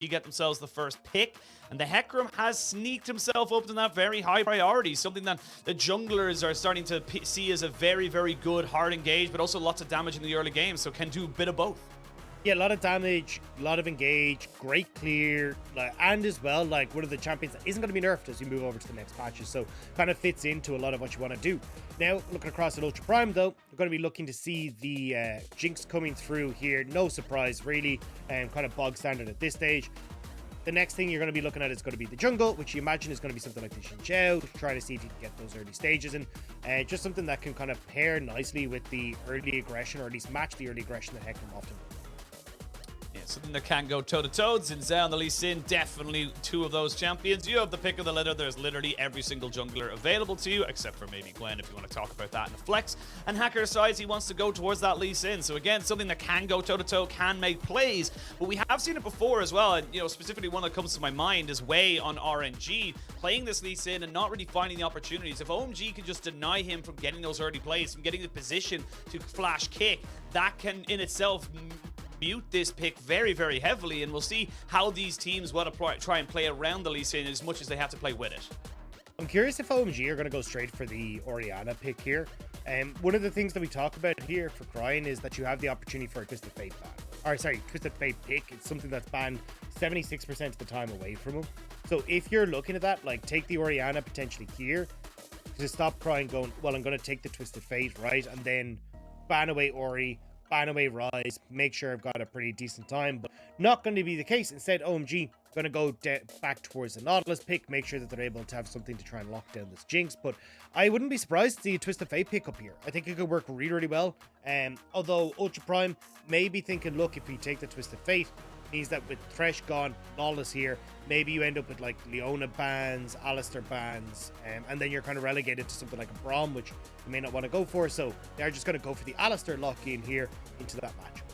You get themselves the first pick, and the Hecarim has sneaked himself up to that very high priority, something that the junglers are starting to see as a very, very good hard engage, but also lots of damage in the early game, so can do a bit of both. Yeah, a lot of damage, a lot of engage, great clear, and as well, like, one of the champions that isn't going to be nerfed as you move over to the next patches, so kind of fits into a lot of what you want to do. Now, looking across at Ultra Prime, though, we're going to be looking to see the Jinx coming through here. No surprise, really, kind of bog standard at this stage. The next thing you're going to be looking at is going to be the jungle, which you imagine is going to be something like the ShiauC, trying to see if you can get those early stages in. Just something that can kind of pair nicely with the early aggression, or at least match the early aggression that Hecarim often does. Something that can go toe-to-toe. Zinzao and the Lee Sin, definitely two of those champions. You have the pick of the litter. There's literally every single jungler available to you, except for maybe Gwen, if you want to talk about that in a flex. And Hacker decides he wants to go towards that Lee Sin. So again, something that can go toe-to-toe, can make plays. But we have seen it before as well. And, you know, specifically one that comes to my mind is Wei on RNG, playing this Lee Sin and not really finding the opportunities. If OMG can just deny him from getting those early plays, from getting the position to flash kick, that can in itself mute this pick very, very heavily, and we'll see how these teams want to try and play around the Lee Sin as much as they have to play with it. I'm curious if OMG are going to go straight for the Orianna pick here. One of the things that we talk about here for Cryin is that you have the opportunity for a Twisted Fate ban. Or sorry, Twisted Fate pick. It's something that's banned 76% of the time away from him. So if you're looking at that, like, take the Orianna potentially here to stop Cryin going, well, I'm going to take the Twisted Fate, right? And then ban away Ori, ban away Ryze, make sure I've got a pretty decent time, but not going to be the case. Instead, OMG going to go back towards the Nautilus pick, make sure that they're able to have something to try and lock down this Jinx, but I wouldn't be surprised to see a Twisted Fate pick up here. I think it could work really, really well. Although Ultra Prime may be thinking, look, if we take the Twisted Fate, means that with Thresh gone, Nautilus here, maybe you end up with like Leona bans, Alistar bans, and then you're kind of relegated to something like a Braum, which you may not want to go for. So they're just going to go for the Alistar lock-in here into that match.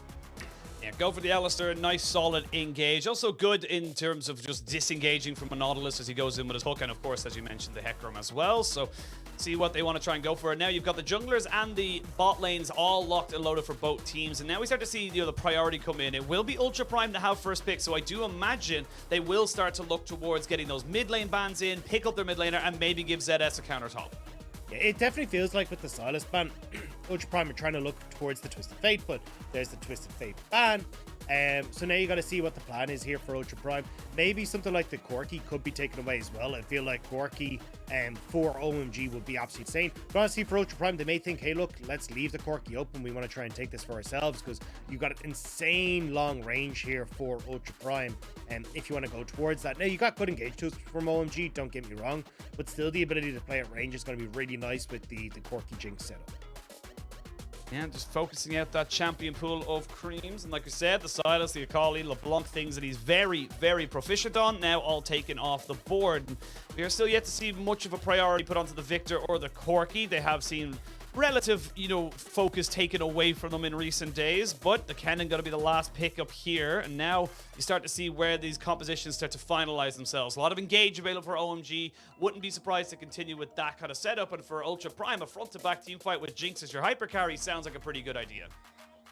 Yeah, go for the Alistar, nice solid engage. Also good in terms of just disengaging from a Nautilus as he goes in with his hook, and of course, as you mentioned, the Hecarim as well. So see what they want to try and go for. Now you've got the junglers and the bot lanes all locked and loaded for both teams, and now we start to see, you know, the priority come in. It will be Ultra Prime to have first pick, so I do imagine they will start to look towards getting those mid lane bans in, pick up their mid laner, and maybe give ZS a counter top. Yeah, it definitely feels like with the Silas ban, Ultra Prime are trying to look towards the Twisted Fate, but there's the Twisted Fate ban. So now you got to see what the plan is here for Ultra Prime. Maybe something like the Corki could be taken away as well. I feel like Corki for OMG would be absolutely insane. But honestly, for Ultra Prime, they may think, hey, look, let's leave the Corki open. We want to try and take this for ourselves because you've got an insane long range here for Ultra Prime. And if you want to go towards that, now you got good engage tools from OMG, don't get me wrong, but still the ability to play at range is going to be really nice with the Corki Jinx setup. And just focusing out that champion pool of creams. And like I said, the Silas, the Akali, LeBlanc, things that he's very, very proficient on, now all taken off the board. And we are still yet to see much of a priority put onto the Victor or the Corki. They have seen relative, you know, focus taken away from them in recent days, but the Cannon going to be the last pick up here, and now you start to see where these compositions start to finalize themselves. A lot of engage available for OMG. Wouldn't be surprised to continue with that kind of setup, and for Ultra Prime, a front-to-back team fight with Jinx as your hyper carry sounds like a pretty good idea.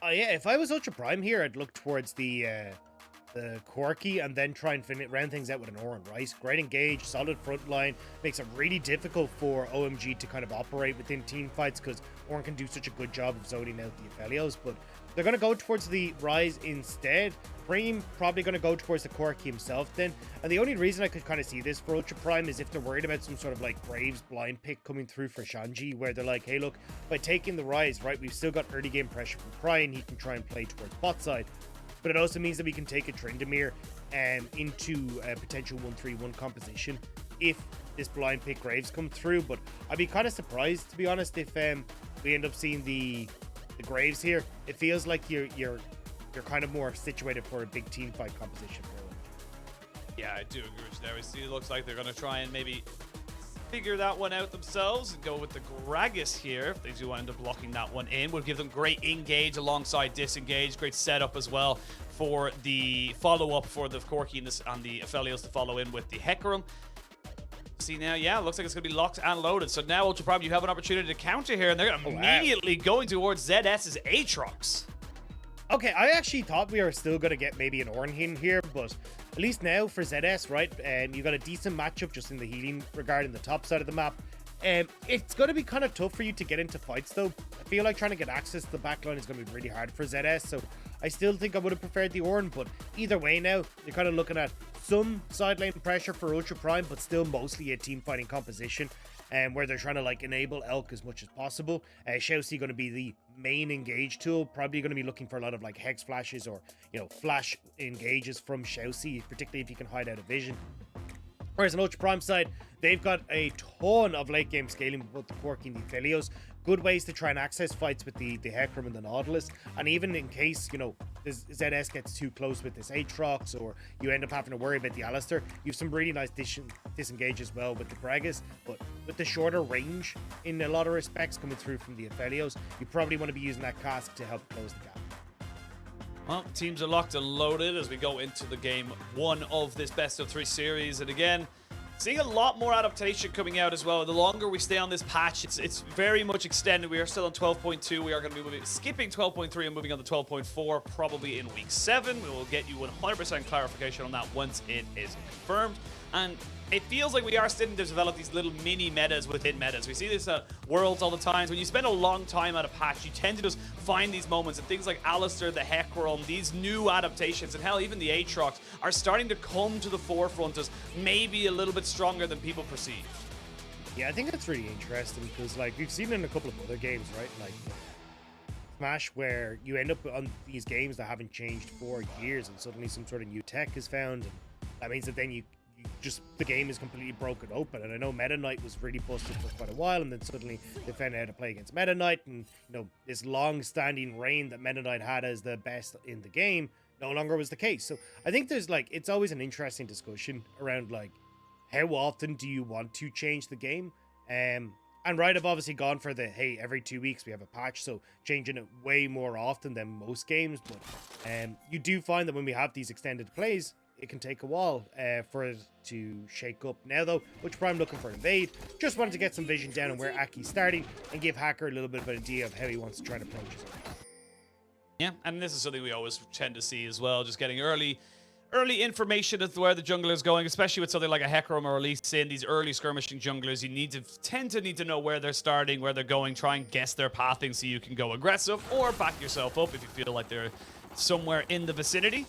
Yeah, if I was Ultra Prime here, I'd look towards the Corki and then try and round things out with an Orin, right? Great engage, solid front line, makes it really difficult for OMG to kind of operate within team fights because Orin can do such a good job of zoning out the Aphelios, but they're going to go towards the Ryze instead. Creme probably going to go towards the Corki himself then, and the only reason I could kind of see this for Ultra Prime is if they're worried about some sort of like Graves blind pick coming through for Shanji, where they're like, hey look, by taking the Ryze, right, we've still got early game pressure from Cryin, he can try and play towards bot side. But it also means that we can take a Tryndamere into a potential 1-3-1 composition if this blind pick Graves come through. But I'd be kind of surprised, to be honest, if we end up seeing the Graves here. It feels like you're kind of more situated for a big team fight composition. Yeah, I do agree with you there. We see it looks like they're going to try and maybe figure that one out themselves and go with the Gragas here. If they do end up locking that one in, would give them great engage alongside disengage, great setup as well for the follow-up for the Corki and the Aphelios to follow in with the Hecarim. See now, yeah, looks like it's going to be locked and loaded. So now Ultra Prime, you have an opportunity to counter here, and they're immediately going towards ZS's Aatrox. Okay, I actually thought we were still going to get maybe an Ornn in here, but at least now for ZS, right? You got a decent matchup just in the healing regard in the top side of the map. It's going to be kind of tough for you to get into fights, though. I feel like trying to get access to the backline is going to be really hard for ZS, so I still think I would have preferred the Ornn, but either way now, you're kind of looking at some side lane pressure for Ultra Prime, but still mostly a team fighting composition, where they're trying to like enable Elk as much as possible. ShiauC going to be the main engage tool, probably going to be looking for a lot of like hex flashes or, you know, flash engages from ShiauC, particularly if you can hide out of vision. Whereas on Ultra Prime side, they've got a ton of late game scaling with both the Corki and the Aphelios. Good ways to try and access fights with the Hecarim and the Nautilus. And even in case, you know, this ZS gets too close with this Aatrox, or you end up having to worry about the Alistar, you have some really nice disengage as well with the Gragas. But with the shorter range in a lot of respects coming through from the Aphelios, you probably want to be using that cask to help close the gap. Well, teams are locked and loaded as we go into the game 1 of this best of 3 series. And again, seeing a lot more adaptation coming out as well. The longer we stay on this patch, it's very much extended. We are still on 12.2. We are going to be skipping 12.3 and moving on to 12.4 probably in week 7. We will get you 100% clarification on that once it is confirmed. And it feels like we are starting to develop these little mini metas within metas. We see this at Worlds all the time. When you spend a long time at a patch, you tend to just find these moments, and things like Alistar, the Hecarim, these new adaptations, and hell, even the Aatrox are starting to come to the forefront as maybe a little bit stronger than people perceive. Yeah, I think that's really interesting because, like, we've seen it in a couple of other games, right? Like Smash, where you end up on these games that haven't changed for years, and suddenly some sort of new tech is found, and that means that then you just the game is completely broken open. And I know Meta Knight was really busted for quite a while, and then suddenly they found out how to play against Meta Knight, and you know, this long-standing reign that Meta Knight had as the best in the game no longer was the case. So I think there's like, it's always an interesting discussion around like, how often do you want to change the game? And Riot have obviously gone for the, hey, every 2 weeks we have a patch, so changing it way more often than most games. But you do find that when we have these extended plays, it can take a while for it to shake up. Now though, Ultra Prime looking for invade. Just wanted to get some vision down on where Aki's starting and give Hacker a little bit of an idea of how he wants to try to approach his own. Yeah, and this is something we always tend to see as well, just getting early information as to where the jungler is going, especially with something like a Hecarim or Lee Sin. These early skirmishing junglers, you tend to know where they're starting, where they're going, try and guess their pathing so you can go aggressive or back yourself up if you feel like they're somewhere in the vicinity.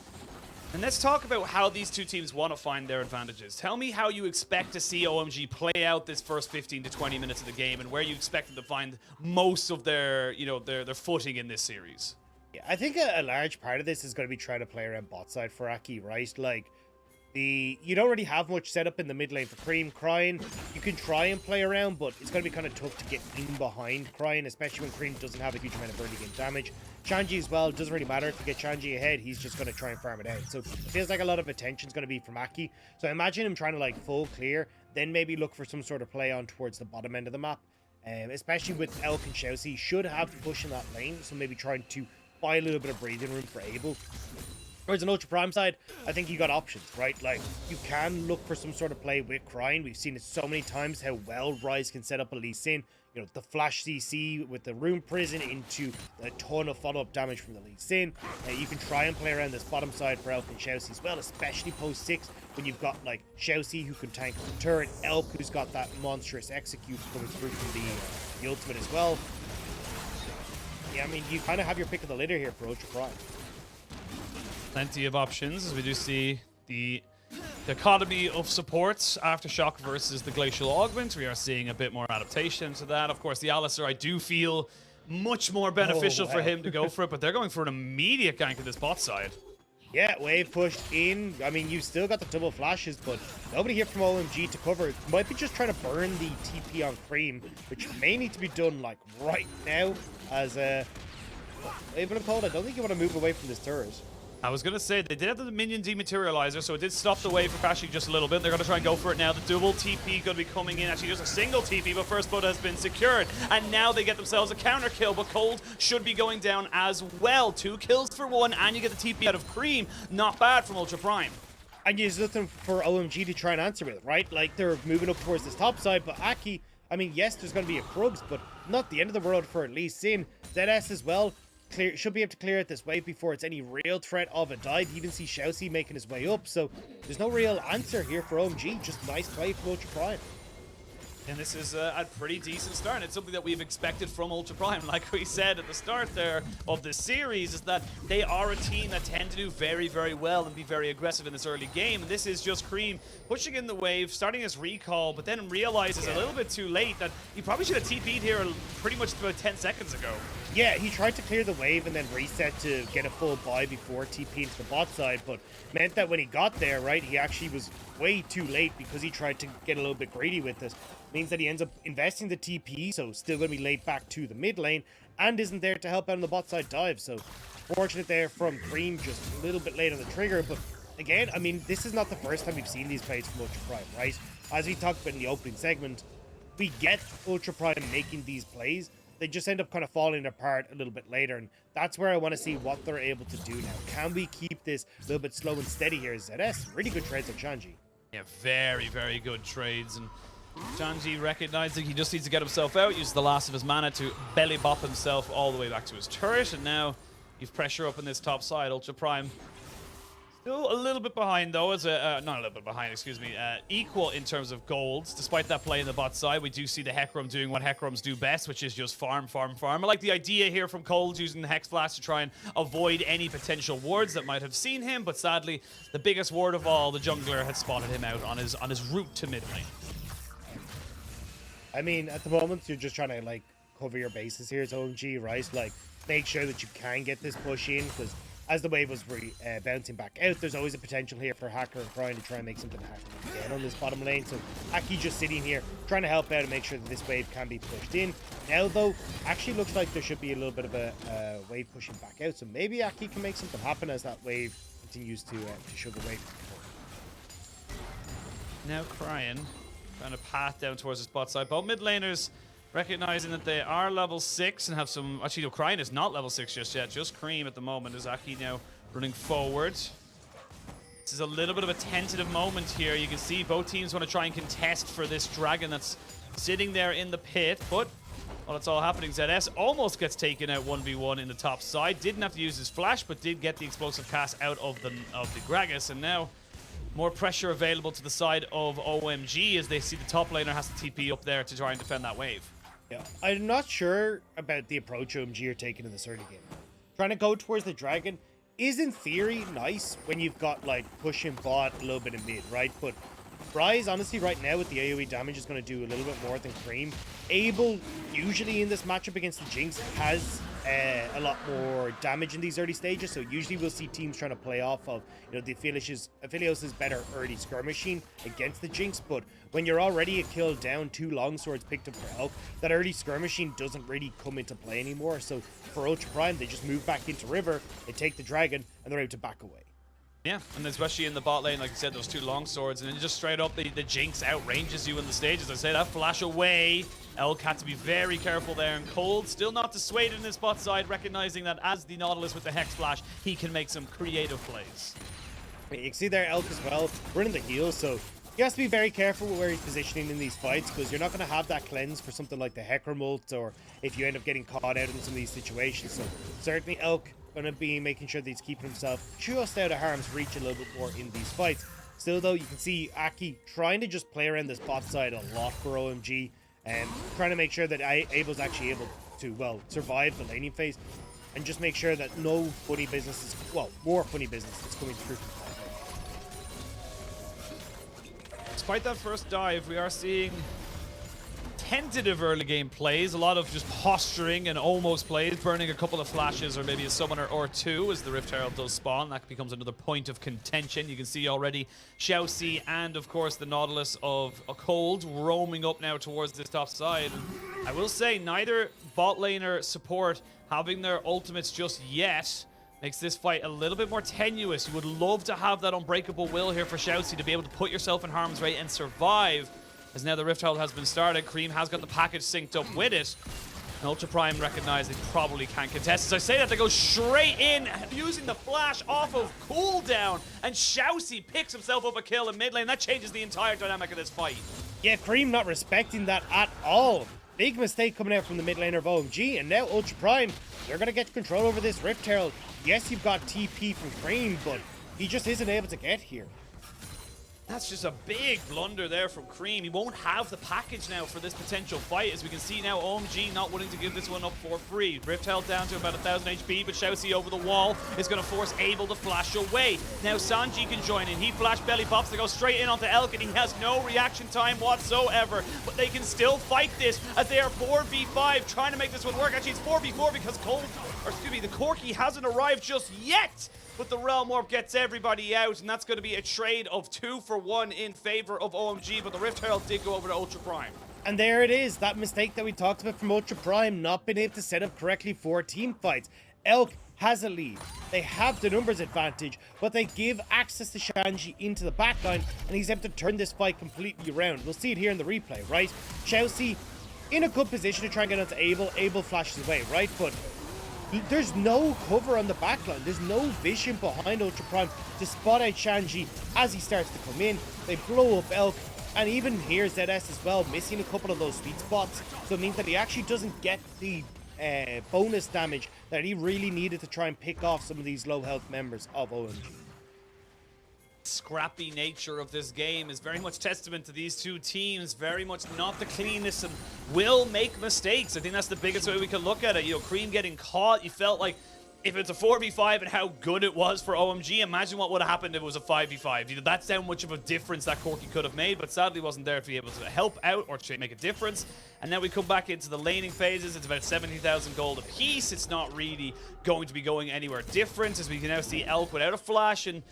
And let's talk about how these two teams want to find their advantages. Tell me how you expect to see OMG play out this first 15 to 20 minutes of the game, and where you expect them to find most of their, you know, their footing in this series. Yeah, I think a large part of this is going to be trying to play around bot side for Aki, right? Like, you don't really have much setup in the mid lane for Creme. Cryin, you can try and play around, but it's going to be kind of tough to get in behind Cryin, especially when Creme doesn't have a huge amount of early game damage. Shanji as well, it doesn't really matter if you get Shanji ahead, he's just going to try and farm it out. So it feels like a lot of attention is going to be from Aki. So I imagine him trying to like full clear, then maybe look for some sort of play on towards the bottom end of the map. Especially with Elk and ShiauC, he should have to push in that lane, so maybe trying to buy a little bit of breathing room for Abel. Whereas on Ultra Prime side, I think you got options, right? Like, you can look for some sort of play with Cryin. We've seen it so many times how well Ryze can set up a Lee Sin. You know, the flash CC with the Rune Prison into a ton of follow-up damage from the Lee Sin. You can try and play around this bottom side for Elk and ShiauC as well, especially post 6, when you've got, like, ShiauC who can tank the turret, Elk who's got that monstrous execute coming through from the ultimate as well. Yeah, I mean, you kind of have your pick of the litter here for Ultra Prime. Plenty of options, as we do see the dichotomy of supports. Aftershock versus the Glacial Augment. We are seeing a bit more adaptation to that. Of course, the Alistar, I do feel much more beneficial for him to go for it, but they're going for an immediate gank at this bot side. Yeah, wave pushed in. I mean, you still got the double flashes, but nobody here from OMG to cover. Might be just trying to burn the TP on Creme, which may need to be done, like, right now, as even told, I don't think you want to move away from this turret. I was going to say, they did have the minion dematerializer, so it did stop the wave from crashing just a little bit. They're going to try and go for it now. The double TP going to be coming in. Actually, just a single TP, but first blood has been secured. And now they get themselves a counter kill, but Cold should be going down as well. 2 kills for 1, and you get the TP out of Creme. Not bad from Ultra Prime. And there's nothing for OMG to try and answer with, right? Like, they're moving up towards this top side, but Aki, I mean, yes, there's going to be a Krugs, but not the end of the world for Lee Sin. ZS as well. should be able to clear out this wave before it's any real threat of a dive. You even see ShiauC making his way up, so there's no real answer here for OMG. Just nice play from Ultra Prime. And this is a pretty decent start. It's something that we've expected from Ultra Prime. Like we said at the start there of this series, is that they are a team that tend to do very, very well and be very aggressive in this early game. And this is just Creme pushing in the wave, starting his recall, but then realizes a little bit too late that he probably should have TP'd here pretty much about 10 seconds ago. Yeah, he tried to clear the wave and then reset to get a full buy before TP into the bot side, but meant that when he got there, right, he actually was way too late because he tried to get a little bit greedy with this. Means that he ends up investing the TP, so still going to be late back to the mid lane, and isn't there to help out on the bot side dive. So fortunate there from Creme, just a little bit late on the trigger. But again, I mean, this is not the first time we've seen these plays from Ultra Prime, right? As we talked about in the opening segment, we get Ultra Prime making these plays. They just end up kind of falling apart a little bit later, and that's where I want to see what they're able to do now. Can we keep this a little bit slow and steady here? ZS, really good trades on Shanji. Yeah, very, very good trades. And Shanji recognizing he just needs to get himself out, use the last of his mana to belly bop himself all the way back to his turret, and now you've pressure up in this top side. Ultra Prime still a little bit behind though, as not a little bit behind, excuse me, equal in terms of golds. Despite that play in the bot side, we do see the Hecarim doing what Hecarims do best, which is just farm, farm, farm. I like the idea here from Cold using the Hex Blast to try and avoid any potential wards that might have seen him, but sadly, the biggest ward of all, the jungler, had spotted him out on his route to mid lane. I mean, at the moment, you're just trying to, like, cover your bases here as OMG, right? Like, make sure that you can get this push in, because as the wave was bouncing back out, there's always a potential here for Hacker and Cryin to try and make something happen again on this bottom lane. So Aki just sitting here, trying to help out and make sure that this wave can be pushed in. Now, though, actually looks like there should be a little bit of a wave pushing back out. So maybe Aki can make something happen as that wave continues to shove away from the Now Cryin trying to path down towards his bot side. Both mid laners recognizing that they are level 6 and have some... Actually, no, Cryin is not level 6 just yet. Just Creme at the moment. Is Aki now running forward. This is a little bit of a tentative moment here. You can see both teams want to try and contest for this dragon that's sitting there in the pit. But while it's all happening, ZS almost gets taken out 1v1 in the top side. Didn't have to use his flash, but did get the explosive cast out of the Gragas. And now more pressure available to the side of OMG as they see the top laner has to TP up there to try and defend that wave. Yeah, I'm not sure about the approach OMG are taking in this early game. Trying to go towards the dragon is in theory nice when you've got like pushing bot, a little bit of mid, right? But Ryze, honestly, right now with the AoE damage is going to do a little bit more than Creme. Abel, usually in this matchup against the Jinx, has a lot more damage in these early stages. So usually we'll see teams trying to play off of, you know, the Aphelios is better early skirmishing against the Jinx. But when you're already a kill down, 2 longswords picked up for elk, that early skirmishing doesn't really come into play anymore. So for Ultra Prime, they just move back into river, they take the dragon, and they're able to back away. Yeah, and especially in the bot lane, like I said, those 2 long swords, and then just straight up, the Jinx outranges you in the stage. As I say, that flash away. Elk had to be very careful there, and Cold still not dissuaded in his bot side, recognizing that as the Nautilus with the Hex Flash, he can make some creative plays. You can see there Elk as well, running the heals, so he has to be very careful with where he's positioning in these fights, because you're not going to have that cleanse for something like the Hecarim ult, or if you end up getting caught out in some of these situations. So certainly Elk going to be making sure that he's keeping himself just out of harm's reach a little bit more in these fights. Still though, you can see Aki trying to just play around this bot side a lot for OMG, and trying to make sure that Abel's actually able to, well, survive the laning phase, and just make sure that no funny business is, well, more funny business is coming through from the top. Despite that first dive, we are seeing tentative early game plays, a lot of just posturing and almost plays, burning a couple of flashes or maybe a summoner or 2 as the Rift Herald does spawn. That becomes another point of contention. You can see already ShiauC and of course the Nautilus of a Cold roaming up now towards this top side. And I will say neither bot laner support having their ultimates just yet makes this fight a little bit more tenuous. You would love to have that unbreakable will here for ShiauC to be able to put yourself in harm's way and survive. As now the Rift Herald has been started, Creme has got the package synced up with it. And Ultra Prime recognize they probably can't contest. As I say that, they go straight in, using the flash off of cooldown. And ShiauC picks himself up a kill in mid lane. That changes the entire dynamic of this fight. Yeah, Creme not respecting that at all. Big mistake coming out from the mid laner of OMG, and now Ultra Prime, they're going to get control over this Rift Herald. Yes, you've got TP from Creme, but he just isn't able to get here. That's just a big blunder there from Creme. He won't have the package now for this potential fight. As we can see now, OMG not willing to give this one up for free. Rift held down to about 1000 HP, but ShiauC over the wall is going to force Abel to flash away. Now Shanji can join in. He flash belly pops to go straight in onto Elk, and he has no reaction time whatsoever. But they can still fight this as they are 4v5, trying to make this one work. Actually, it's 4v4 because the Corki hasn't arrived just yet. But the Realm Warp gets everybody out, and that's going to be a trade of 2 for 1 in favor of OMG, but the Rift Herald did go over to Ultra Prime. And there it is, that mistake that we talked about from Ultra Prime, not being able to set up correctly for team fights. Elk has a lead. They have the numbers advantage, but they give access to Shanji into the backline, and he's able to turn this fight completely around. We'll see it here in the replay, right? ShiauC in a good position to try and get onto Abel. Abel flashes away, right? But there's no cover on the backline. There's no vision behind Ultra Prime to spot out Shanji as he starts to come in. They blow up Elk, and even here ZS as well, missing a couple of those sweet spots. So it means that he actually doesn't get the bonus damage that he really needed to try and pick off some of these low health members of OMG. Scrappy nature of this game is very much testament to these two teams. Very much not the cleanest and will make mistakes. I think that's the biggest way we can look at it. You know, Creme getting caught, you felt like if it's a 4v5 and how good it was for OMG, imagine what would have happened if it was a 5v5. You know, that's how much of a difference that Corki could have made, but sadly wasn't there to be able to help out or to make a difference. And now we come back into the laning phases. It's about 70,000 gold apiece. It's not really going to be going anywhere different, as we can now see Elk without a flash and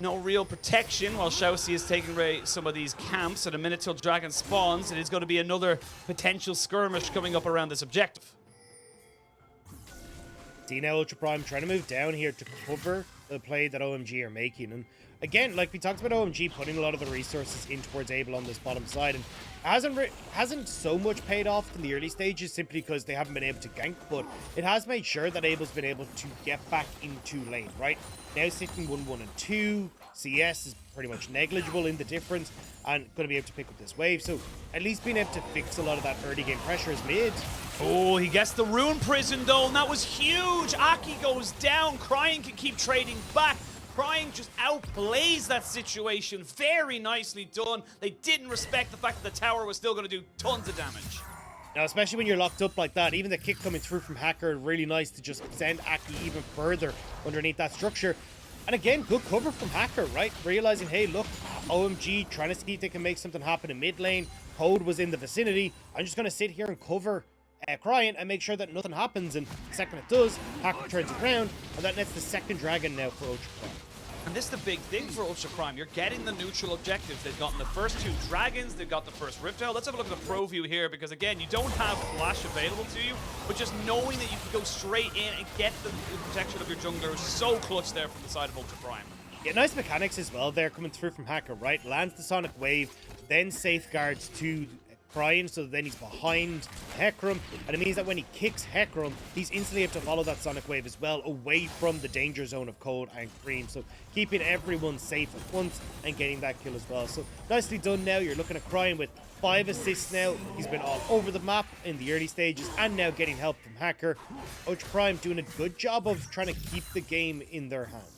no real protection, while ShiauC is taking away some of these camps. At a minute till Dragon spawns, it is going to be another potential skirmish coming up around this objective. See now Ultra Prime trying to move down here to cover the play that OMG are making. And again, like we talked about, OMG putting a lot of the resources in towards Abel on this bottom side, and hasn't so much paid off in the early stages simply because they haven't been able to gank, but it has made sure that Abel's been able to get back into lane, right? Now sitting 1-1 and 2, CS is pretty much negligible in the difference and going to be able to pick up this wave, so at least being able to fix a lot of that early game pressure is mid. Oh, he gets the Rune Prison though, and that was huge. Aki goes down. Cryin can keep trading back. Cryin just outplays that situation. Very nicely done. They didn't respect the fact that the tower was still going to do tons of damage. Now, especially when you're locked up like that, even the kick coming through from Hacker, really nice to just send Aki even further underneath that structure. And again, good cover from Hacker, right? Realizing, hey, look, OMG trying to see if they can make something happen in mid lane. Code was in the vicinity. I'm just going to sit here and cover Cryin and make sure that nothing happens. And the second it does, Hacker turns around, and that nets the second dragon now for Ultra Prime. And this is the big thing for Ultra Prime. You're getting the neutral objectives. They've gotten the first 2 dragons. They've got the first Rift Herald. Let's have a look at the pro view here, because again, you don't have flash available to you, but just knowing that you can go straight in and get the protection of your jungler is so clutch there from the side of Ultra Prime. Yeah, nice mechanics as well there coming through from Hacker, right? Lands the Sonic Wave, then safeguards to Cryin, so then he's behind Hecarim, and it means that when he kicks Hecarim, he's instantly able to follow that Sonic Wave as well, away from the danger zone of Cold and Creme, so keeping everyone safe at once and getting that kill as well. So nicely done now. You're looking at Cryin with 5 assists now. He's been all over the map in the early stages and now getting help from Hacker. Ultra Prime doing a good job of trying to keep the game in their hands.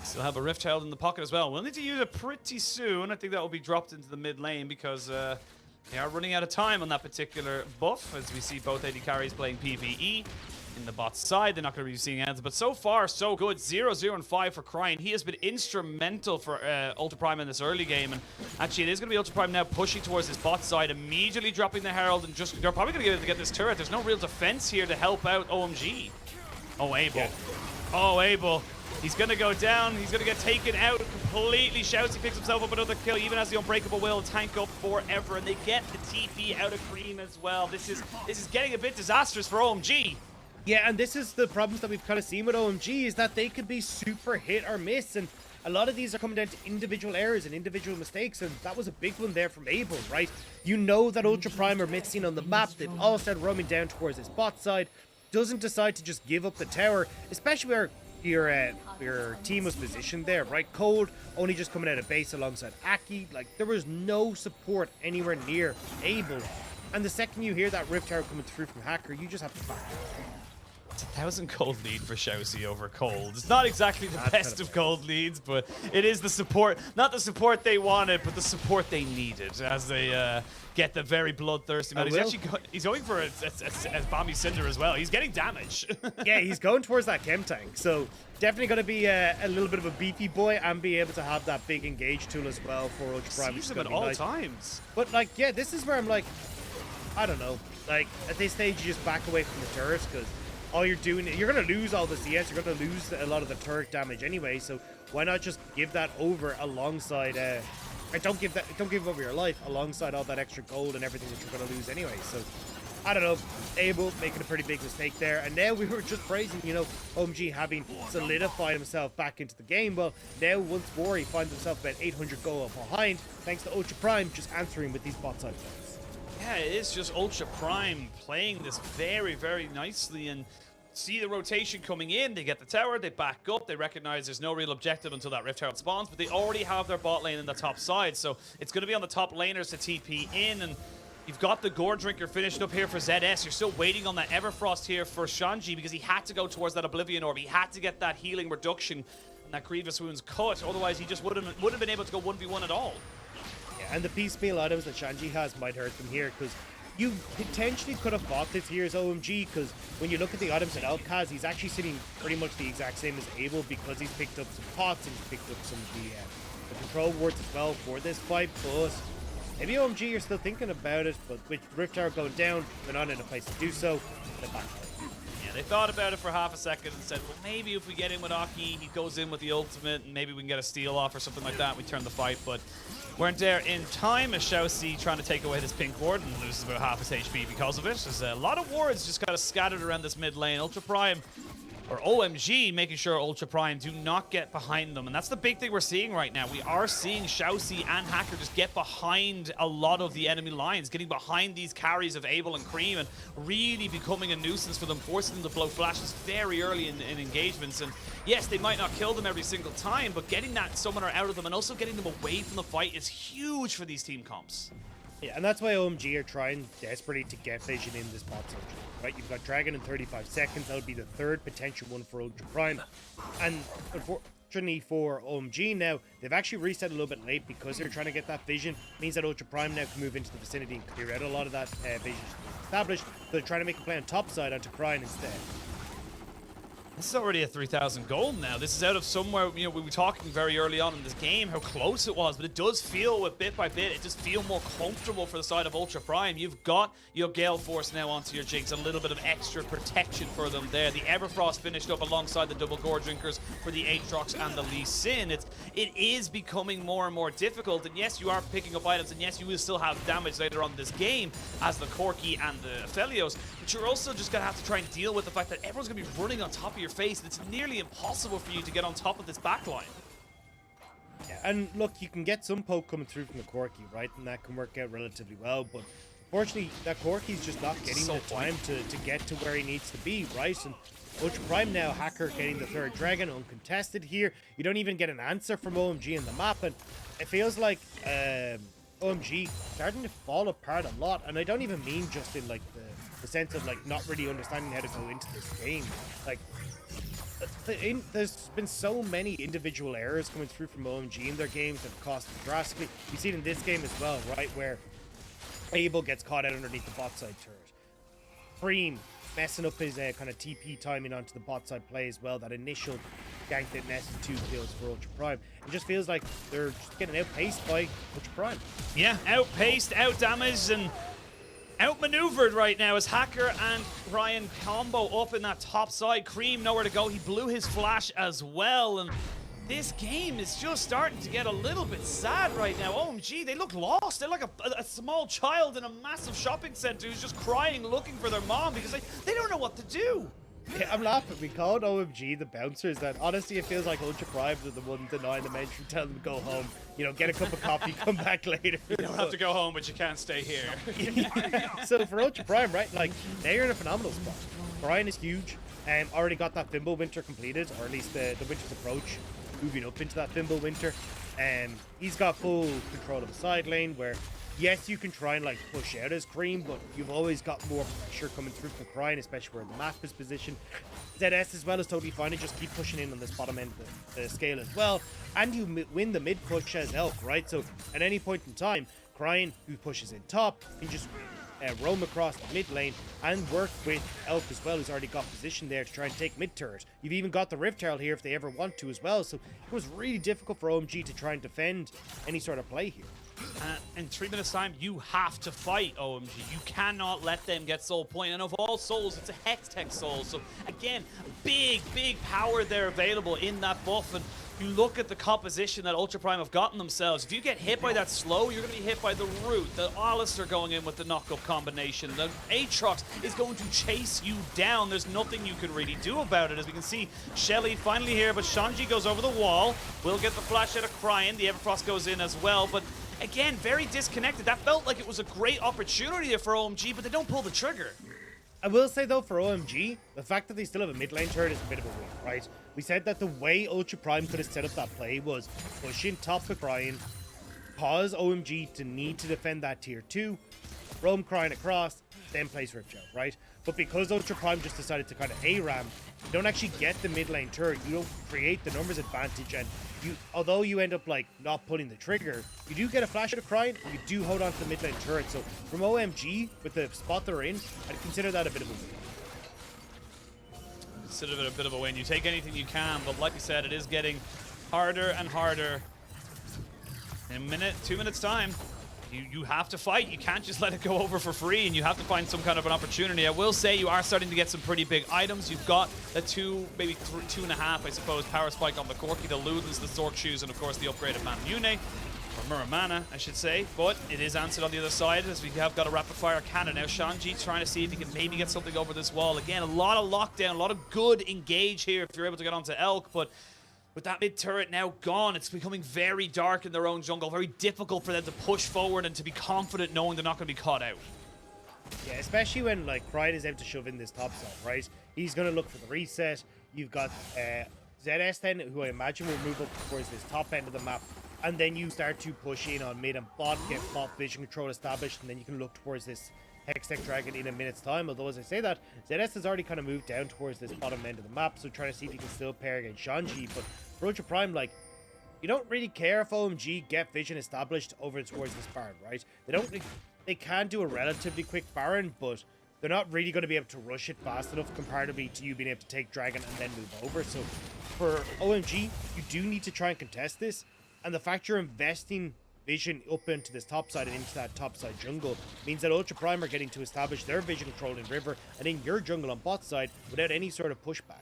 Still have a Rift Herald in the pocket as well. We'll need to use it pretty soon. I think that will be dropped into the mid lane because they are running out of time on that particular buff, as we see both AD carries playing PvE. In the bot side, they're not going to be seeing anything, but so far, so good. 0-0 and 5 for Cryin. He has been instrumental for Ultra Prime in this early game, and actually it is going to be Ultra Prime now pushing towards his bot side, immediately dropping the Herald, and just they're probably going to be able to get this turret. There's no real defense here to help out OMG. Oh, Abel. Yeah. Oh, Abel. He's going to go down. He's going to get taken out completely. ShiauC picks himself up another kill. Even as the Unbreakable will tank up forever. And they get the TP out of Creme as well. This is getting a bit disastrous for OMG. Yeah, and this is the problems that we've kind of seen with OMG, is that they could be super hit or miss. And a lot of these are coming down to individual errors and individual mistakes. And that was a big one there from Abel, right? You know that Ultra Prime are missing on the map. They've all started roaming down towards his bot side. Doesn't decide to just give up the tower, especially where your team was positioned there, right? Cold only just coming out of base alongside Aki. Like, there was no support anywhere near Abel And the second you hear that Rift Tower coming through from Hacker, you just have to back up. It's a 1,000 gold lead for ShiauC over Cold. It's not exactly the best of gold leads, but it is the support, not the support they wanted, but the support they needed as they get the very bloodthirsty man. He's going for a Bomby Cinder as well. He's getting damage. Yeah, he's going towards that chem tank. So definitely going to be a little bit of a beefy boy and be able to have that big engage tool as well for Ultra Prime. Sees him at all times. But like, yeah, this is where I'm like, I don't know. Like at this stage, you just back away from the turrets because all you're doing, you're going to lose all the CS, you're going to lose a lot of the turret damage anyway, so why not just give that over alongside, don't give over your life alongside all that extra gold and everything that you're going to lose anyway. So, I don't know, Abel making a pretty big mistake there, and now we were just praising, you know, OMG having solidified himself back into the game. Well, now once more he finds himself about 800 gold behind, thanks to Ultra Prime just answering with these bot side plays. Yeah, it is just Ultra Prime playing this very, very nicely, and see the rotation coming in. They get the tower, they back up, they recognize there's no real objective until that Rift Tower spawns, but they already have their bot lane in the top side, so it's going to be on the top laners to TP in, and you've got the Gore Drinker finished up here for ZS. You're still waiting on that Everfrost here for Shanji because he had to go towards that Oblivion Orb. He had to get that healing reduction and that Grievous Wounds cut, otherwise he just wouldn't have been able to go 1v1 at all. Yeah, and the piecemeal items that Shanji has might hurt them here because you potentially could have fought this here as OMG, because when you look at the items that Elk has, he's actually sitting pretty much the exact same as Abel because he's picked up some pots and he's picked up some of the control wards as well for this fight. But maybe OMG are still thinking about it, but with Rift Tower going down, they're not in a place to do so. They're back. Yeah, they thought about it for half a second and said, well, maybe if we get in with Aki, he goes in with the ultimate, and maybe we can get a steal off or something like that. We turn the fight, but weren't there in time as ShiauC trying to take away this pink ward and loses about half his HP because of it. There's a lot of wards just kind of scattered around this mid lane. Ultra Prime, or OMG, making sure Ultra Prime do not get behind them. And that's the big thing we're seeing right now. We are seeing ShiauC and Hacker just get behind a lot of the enemy lines, getting behind these carries of Abel and Creme and really becoming a nuisance for them, forcing them to blow flashes very early in engagements. And yes, they might not kill them every single time, but getting that summoner out of them and also getting them away from the fight is huge for these team comps. Yeah, and that's why OMG are trying desperately to get vision in this bot section. Right, you've got Dragon in 35 seconds. That would be the third potential one for Ultra Prime. And unfortunately for OMG now, they've actually reset a little bit late because they're trying to get that vision. It means that Ultra Prime now can move into the vicinity and clear out a lot of that vision established. So they're trying to make a play on top side onto Cryin instead. This is already a 3,000 gold now. This is out of somewhere, you know, we were talking very early on in this game how close it was, but it does feel with bit by bit, it just feel more comfortable for the side of Ultra Prime. You've got your Gale Force now onto your Jinx, a little bit of extra protection for them there. The Everfrost finished up alongside the double Gore Drinkers for the Aatrox and the Lee Sin. It is becoming more and more difficult, and yes, you are picking up items, and yes, you will still have damage later on in this game as the Corki and the Aphelios, but you're also just going to have to try and deal with the fact that everyone's going to be running on top of your face, and it's nearly impossible for you to get on top of this backline. Yeah, and look, you can get some poke coming through from the Corki, right? And that can work out relatively well, but unfortunately, that Corki's just not getting the time to get to where he needs to be, right? And Ultra Prime now, Hacker getting the third dragon uncontested here. You don't even get an answer from OMG in the map, and it feels like OMG starting to fall apart a lot. And I don't even mean just in like the sense of like not really understanding how to go into this game. Like, there's been so many individual errors coming through from OMG in their games that have cost them drastically. You see it in this game as well, right, where Abel gets caught out underneath the bot side turret. Creme messing up his kind of TP timing onto the bot side play as well. That initial gank that nested 2 kills for Ultra Prime. It just feels like they're just getting outpaced by Ultra Prime. Yeah, outpaced, outdamaged, and outmaneuvered right now as Hacker and Cryin combo up in that top side. Creme nowhere to go. He blew his flash as well, and this game is just starting to get a little bit sad right now. OMG, they look lost. They're like a small child in a massive shopping center who's just crying, looking for their mom because they don't know what to do. Yeah, I'm laughing. We called OMG the bouncers. That honestly, it feels like Ultra Prime are the one denying them entry, tell them to go home. You know, get a cup of coffee, come back later. You don't have to go home, but you can't stay here. So for Ultra Prime, right, like, they're in a phenomenal spot. Cryin is huge. Already got that Thimble Winter completed, or at least the Winter's Approach, moving up into that Thimble Winter. He's got full control of the side lane, where Yes, you can try and like push out as Creme, but you've always got more pressure coming through from Cryin, especially where the map is positioned. ZS as well is totally fine to just keep pushing in on this bottom end of the scale as well. And you win the mid push as Elk, right? So at any point in time, Cryin, who pushes in top, can just roam across the mid lane and work with Elk as well, who's already got position there to try and take mid turret. You've even got the Rift Herald here if they ever want to as well. So it was really difficult for OMG to try and defend any sort of play here. In 3 minutes time, you have to fight OMG. You cannot let them get soul point. And of all souls, it's a Hextech soul. So again, big power there available in that buff. And you look at the composition that Ultra Prime have gotten themselves. If you get hit by that slow, you're going to be hit by the root. The Alistar going in with the knock-up combination. The Aatrox is going to chase you down. There's nothing you can really do about it. As we can see, Shelly finally here, but Shanji goes over the wall. We'll get the flash out of Cryin. The Everfrost goes in as well, but again, very disconnected. That felt like it was a great opportunity for OMG, but they don't pull the trigger. I will say though, for OMG, the fact that they still have a mid lane turret is a bit of a win, right? We said that the way Ultra Prime could have set up that play was push in top of Cryin, cause OMG to need to defend that tier 2, roam Cryin across, then place Rift Herald, right? But because Ultra Prime just decided to kind of A-ram, you don't actually get the mid lane turret, you don't create the numbers advantage, and although you end up like not pulling the trigger, you do get a flash out of Cryin, and you do hold on to the mid lane turret. So from OMG, with the spot they're in, I'd consider that a bit of a win. Consider it a bit of a win. You take anything you can, but like I said, it is getting harder and harder. In a minute, 2 minutes time, you have to fight. You can't just let it go over for free, and you have to find some kind of an opportunity. I will say you are starting to get some pretty big items. You've got the 2, maybe 2.5, I suppose, power spike on the Corki, the Ludens, the Zork shoes, and of course the upgraded Manamune, or Muramana, I should say. But it is answered on the other side, as we have got a rapid fire cannon. Now Shanji trying to see if he can maybe get something over this wall. Again, a lot of lockdown, a lot of good engage here if you're able to get onto Elk, but with that mid turret now gone, it's becoming very dark in their own jungle. Very difficult for them to push forward and to be confident knowing they're not going to be caught out. Yeah, especially when like Cryin is able to shove in this top side, right? He's going to look for the reset. You've got ZS then, who I imagine will move up towards this top end of the map. And then you start to push in on mid and bot, get bot vision control established, and then you can look towards this Hextech Dragon in a minute's time. Although, as I say that, ZS has already kind of moved down towards this bottom end of the map, so trying to see if he can still pair against Shanji. But for Ultra Prime, like, you don't really care if OMG get vision established over towards this Baron, right? They can do a relatively quick Baron, but they're not really going to be able to rush it fast enough comparatively to you being able to take Dragon and then move over. So for OMG, you do need to try and contest this, and the fact you're investing vision up into this top side and into that top side jungle means that Ultra Prime are getting to establish their vision control in river and in your jungle on bot side without any sort of pushback.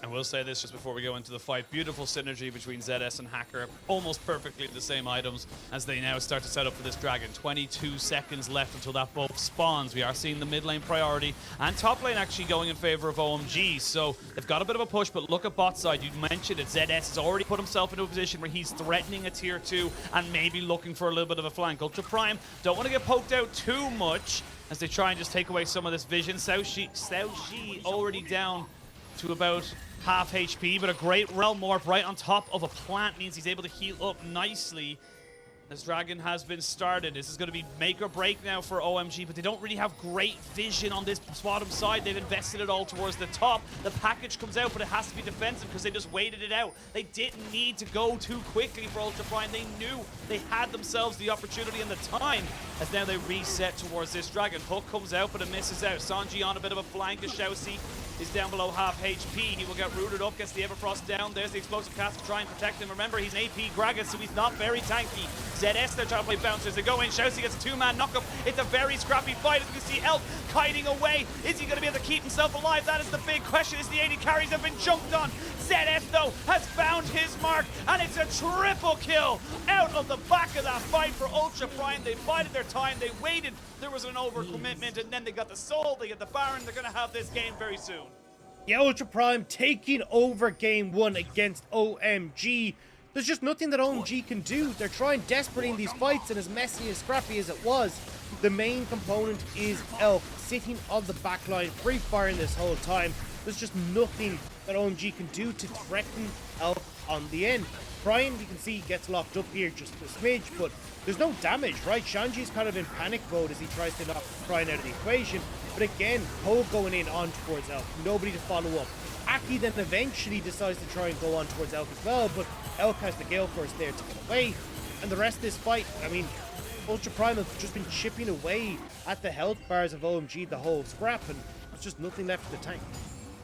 I will say this just before we go into the fight. Beautiful synergy between ZS and Hacker. Almost perfectly the same items as they now start to set up for this Dragon. 22 seconds left until that buff spawns. We are seeing the mid lane priority and top lane actually going in favor of OMG. So they've got a bit of a push, but look at bot side. You mentioned it. ZS has already put himself into a position where he's threatening a tier 2 and maybe looking for a little bit of a flank. Ultra Prime don't want to get poked out too much as they try and just take away some of this vision. ShiauC already down to about half HP, but a great realm morph right on top of a plant means he's able to heal up nicely. This Dragon has been started. This is going to be make or break now for OMG, but they don't really have great vision on this bottom side. They've invested it all towards the top. The package comes out, but it has to be defensive because they just waited it out. They didn't need to go too quickly for Ultra Prime. They knew they had themselves the opportunity and the time as now they reset towards this Dragon. Hook comes out, but it misses out. Shanji on a bit of a flank as ShiauC is down below half HP. He will get rooted up, gets the Everfrost down. There's the explosive cast to try and protect him. Remember, he's an AP Gragas, so he's not very tanky. ZS, they're trying to play bouncers. They go in. ShiauC gets a 2-man knockup. It's a very scrappy fight. As you can see, Elk kiting away. Is he going to be able to keep himself alive? That is the big question. As the AD carries have been jumped on. ZS, though, has found his mark, and it's a triple kill out of the back of that fight for Ultra Prime. They bided their time. They waited. There was an overcommitment, and then they got the soul. They get the Baron. They're going to have this game very soon. Yeah, Ultra Prime taking over game 1 against OMG. There's just nothing that OMG can do. They're trying desperately in these fights, and as messy and scrappy as it was, the main component is Elk sitting on the backline, free firing this whole time. There's just nothing that OMG can do to threaten Elk on the end. Cryin, you can see, gets locked up here just a smidge, but there's no damage, right? Shanji's kind of in panic mode as he tries to knock Cryin out of the equation. But again, Poe going in on towards Elk, nobody to follow up. Aki then eventually decides to try and go on towards Elk as well, but Elk has the Gale Force there to get away. And the rest of this fight, I mean, Ultra Prime have just been chipping away at the health bars of OMG the whole scrap, and there's just nothing left for the tank.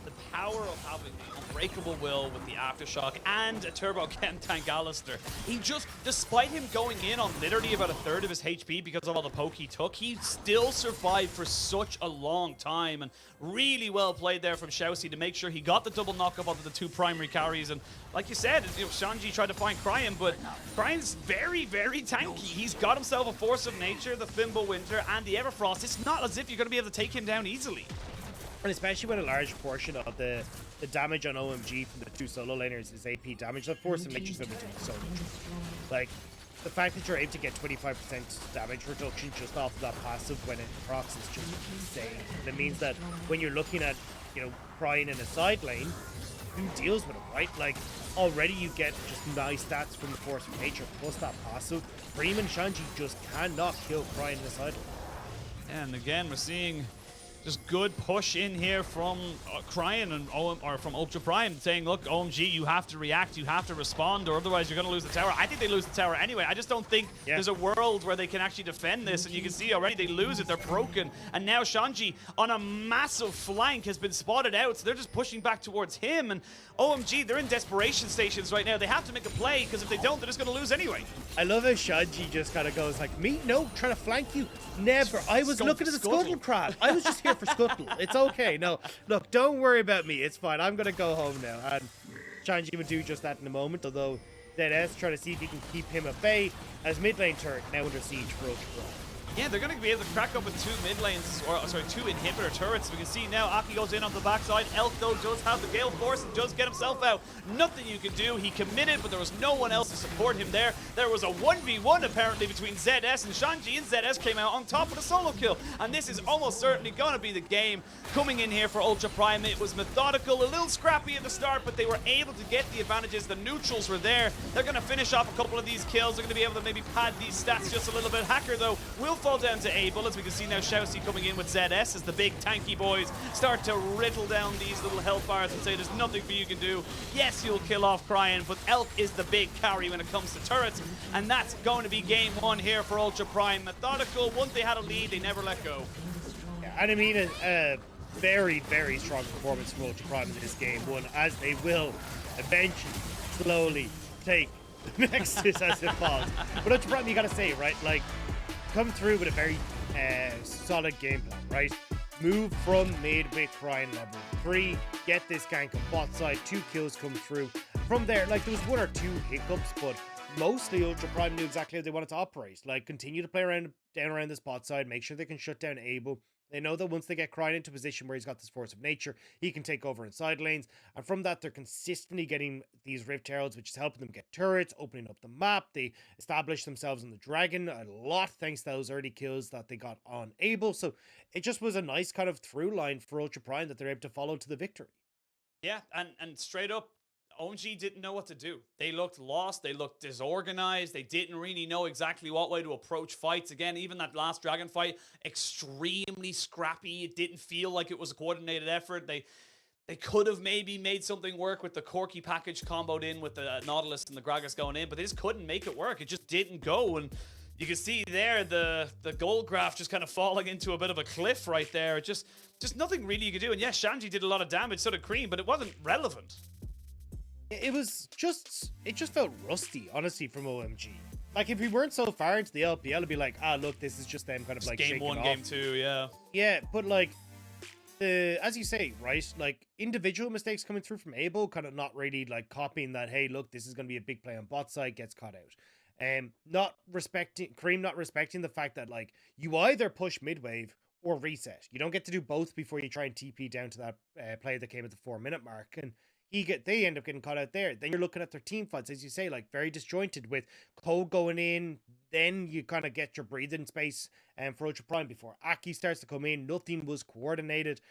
The power of having the unbreakable will with the Aftershock and a Turbo Chem tank Alistar. He just, despite him going in on literally about a third of his HP because of all the poke he took, he still survived for such a long time, and really well played there from ShiauC to make sure he got the double knockup onto the two primary carries. And like you said, you know, Shanji tried to find Cryin, but Cryi's very, very tanky. He's got himself a Force of Nature, the Fimble Winter, and the Everfrost. It's not as if you're going to be able to take him down easily. And especially when a large portion of the damage on OMG from the two solo laners is AP damage, the Force of Nature's going to be doing so much. Like, the fact that you're able to get 25% damage reduction just off of that passive when it procs is just insane. And it means that when you're looking at, you know, Cryin in a side lane, who deals with it, right? Like, already you get just nice stats from the Force of Nature, plus that passive. Creme and Shanji just cannot kill Cryin in the side lane. And again, we're seeing just good push in here from Cryin and from Ultra Prime, saying, look, OMG, you have to react, you have to respond, or otherwise you're going to lose the tower. I think they lose the tower anyway. I just don't think there's a world where they can actually defend this, and you can see already they lose it, they're broken. And now Shanji, on a massive flank, has been spotted out, so they're just pushing back towards him, and OMG, they're in desperation stations right now. They have to make a play, because if they don't, they're just going to lose anyway. I love how Shanji just kind of goes like, me? No, trying to flank you? Never. I was looking at the Scuttle Crab. I was just here for Scuttle. It's okay. No, look, don't worry about me. It's fine. I'm going to go home now. And Shanji would do just that in a moment, although ZS trying to see if he can keep him at bay as mid lane turret now under siege for Ultra Pro. Yeah, they're going to be able to crack up with two mid lanes, or sorry, two inhibitor turrets. We can see now Aki goes in on the backside. Elk, though, does have the Gale Force and does get himself out. Nothing you can do. He committed, but there was no one else to support him there. There was a 1v1 apparently between ZS and Shanji, and ZS came out on top with a solo kill. And this is almost certainly going to be the game coming in here for Ultra Prime. It was methodical, a little scrappy at the start, but they were able to get the advantages. The neutrals were there. They're going to finish off a couple of these kills. They're going to be able to maybe pad these stats just a little bit. Hacker, though, will fall down to Abel, as we can see now ShiauC coming in with ZS as the big tanky boys start to riddle down these little health bars and say there's nothing for you can do. Yes, you'll kill off Cryin, but Elk is the big carry when it comes to turrets, and that's going to be game one here for Ultra Prime. Methodical, once they had a lead, they never let go. Yeah, and I mean, a very, very strong performance from Ultra Prime in this game one, as they will eventually, slowly take the next Decisive pause. But Ultra Prime, you gotta say, right, like, come through with a very solid game plan, right? Move from mid with Cryin level 3, get this gank on bot side, 2 kills come through. From there, like, there was 1 or 2 hiccups, but mostly Ultra Prime knew exactly how they wanted to operate. Like, continue to play around this bot side, make sure they can shut down Abel. They know that once they get Cryin into a position where he's got this Force of Nature, he can take over in side lanes. And from that, they're consistently getting these Rift Heralds, which is helping them get turrets, opening up the map. They establish themselves on the Dragon a lot thanks to those early kills that they got on Abel. So it just was a nice kind of through line for Ultra Prime that they're able to follow to the victory. Yeah, and straight up, OMG didn't know what to do. They looked lost. They looked disorganized. They didn't really know exactly what way to approach fights. Again, even that last Dragon fight, extremely scrappy. It didn't feel like it was a coordinated effort. They could have maybe made something work with the Corki package comboed in with the Nautilus and the Gragas going in, but they just couldn't make it work. It just didn't go. And you can see there the gold graph just kind of falling into a bit of a cliff right there. It just nothing really you could do. And yes, Shanji did a lot of damage, so did Creme, but it wasn't relevant. It just felt rusty, honestly, from OMG. Like, if we weren't so far into the LPL, it'd be like, look, this is just them kind of like game shaking one, off. game two, yeah. Yeah, but like, as you say, right, like, individual mistakes coming through from Abel, kind of not really like copying that, hey, look, this is going to be a big play on bot side, gets caught out. Creme not respecting the fact that, like, you either push mid-wave or reset. You don't get to do both before you try and TP down to that play that came at the 4-minute mark. And they end up getting caught out there. Then you're looking at their team fights, as you say, like, very disjointed with Cole going in. Then you kind of get your breathing space for Ultra Prime before Aki starts to come in. Nothing was coordinated.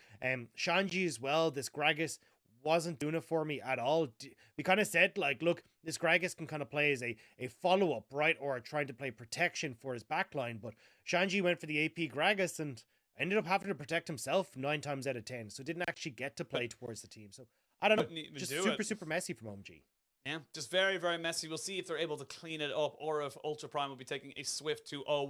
Shanji as well, this Gragas wasn't doing it for me at all. We kind of said, like, look, this Gragas can kind of play as a follow-up, right? Or trying to play protection for his backline. But Shanji went for the AP Gragas and ended up having to protect himself 9 times out of 10. So didn't actually get to play towards the team. So I don't know. Just super messy from OMG. Yeah, just very, very messy. We'll see if they're able to clean it up or if Ultra Prime will be taking a swift 2-0